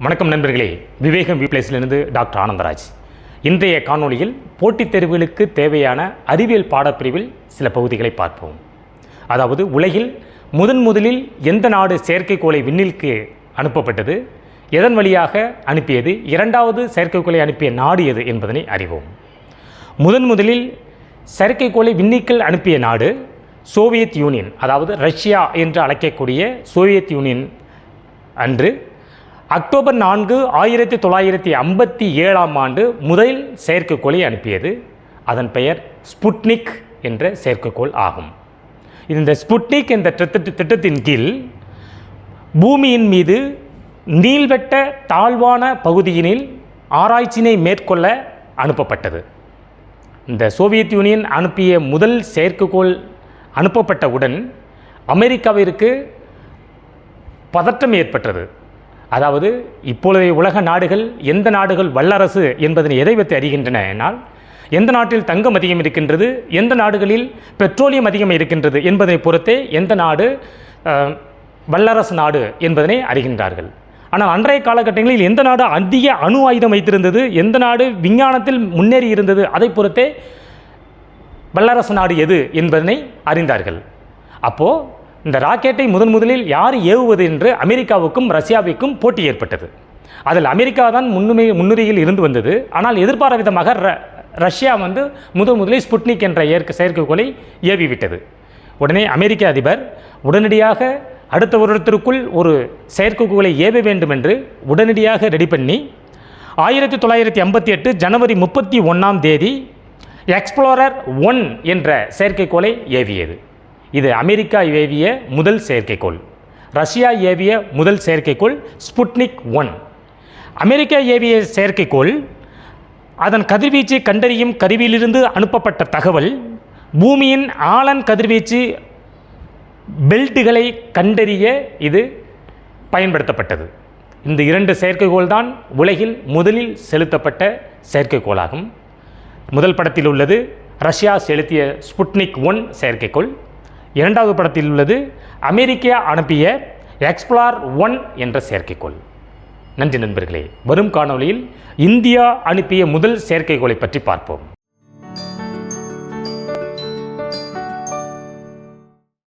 வணக்கம் நண்பர்களே, விவேகம் விப்ளேஸிலிருந்து டாக்டர் ஆனந்தராஜ். இன்றைய காணொளியில் போட்டித் தேர்வுகளுக்கு தேவையான அறிவியல் பாடப்பிரிவில் சில பகுதிகளை பார்ப்போம். அதாவது உலகில் முதலில் எந்த நாடு செயற்கைக்கோளை விண்ணிற்கு அனுப்பப்பட்டது, எதன் வழியாக அனுப்பியது, இரண்டாவது செயற்கைக்கோளை அனுப்பிய நாடு எது என்பதனை அறிவோம். முதலில் செயற்கைக்கோளை விண்ணிற்குள் அனுப்பிய நாடு சோவியத் யூனியன், அதாவது ரஷ்யா என்று அழைக்கக்கூடிய சோவியத் யூனியன் அன்று அக்டோபர் 4, 1957 முதல் செயற்கைக்கோளை அனுப்பியது. அதன் பெயர் ஸ்புட்னிக் என்ற செயற்கைக்கோள் ஆகும். இந்த ஸ்புட்னிக் என்ற திட்டத்தின் கீழ் பூமியின் மீது நீள்வட்ட தாழ்வான பகுதியினில் ஆராய்ச்சியினை மேற்கொள்ள அனுப்பப்பட்டது. இந்த சோவியத் யூனியன் அனுப்பிய முதல் செயற்கைக்கோள் அனுப்பப்பட்டவுடன் அமெரிக்காவிற்கு பதற்றம் ஏற்பட்டது. அதாவது இப்பொழுதைய உலக நாடுகள் எந்த நாடுகள் வல்லரசு என்பதனை எதை வைத்து அறிகின்றன என்னால், எந்த நாட்டில் தங்கம் அதிகம் இருக்கின்றது, எந்த நாடுகளில் பெட்ரோலியம் அதிகம் இருக்கின்றது என்பதனை பொறுத்தே எந்த நாடு வல்லரசு நாடு என்பதனை அறிகின்றார்கள். ஆனால் அன்றைய காலகட்டங்களில் எந்த நாடு அதிக அணு ஆயுதம் வைத்திருந்தது, எந்த நாடு விஞ்ஞானத்தில் முன்னேறி இருந்தது, அதை பொறுத்தே வல்லரசு நாடு எது என்பதனை அறிந்தார்கள். அப்போது இந்த ராக்கெட்டை முதலில் யார் ஏவுவது என்று அமெரிக்காவுக்கும் ரஷ்யாவுக்கும் போட்டி ஏற்பட்டது. அதில் அமெரிக்கா தான் முன்னுரையில் இருந்து வந்தது. ஆனால் எதிர்பாராத விதமாக ரஷ்யா முதலில் ஸ்புட்னிக் என்ற செயற்கைக்கோளை ஏவிவிட்டது. உடனே அமெரிக்க அதிபர் உடனடியாக அடுத்த வருடத்திற்குள் ஒரு செயற்கைக்கோளை ஏவ வேண்டும் என்று உடனடியாக ரெடி பண்ணி 1958 ஜனவரி 31 எக்ஸ்ப்ளோரர் 1 என்ற செயற்கைக்கோளை ஏவியது. இது அமெரிக்கா ஏவிய முதல் செயற்கைக்கோள். ரஷ்யா ஏவிய முதல் செயற்கைக்கோள் ஸ்புட்னிக் 1. அமெரிக்கா ஏவிய செயற்கைக்கோள் அதன் கதிர்வீச்சு கண்டறியும் கருவியிலிருந்து அனுப்பப்பட்ட தகவல் பூமியின் ஆழன் கதிர்வீச்சு பெல்ட்டுகளை கண்டறிய இது பயன்படுத்தப்பட்டது. இந்த 2 செயற்கைக்கோள் தான் உலகில் முதலில் செலுத்தப்பட்ட செயற்கைக்கோளாகும். முதல் படத்தில் உள்ளது ரஷ்யா செலுத்திய ஸ்புட்னிக் 1 செயற்கைக்கோள். இரண்டாவது படத்தில் உள்ளது அமெரிக்கா அனுப்பிய எக்ஸ்ப்ளோரர் 1 என்ற செயற்கைக்கோள். நன்றி நண்பர்களே. வரும் காணொளியில் இந்தியா அனுப்பிய முதல் செயற்கைக்கோளை பற்றி பார்ப்போம்.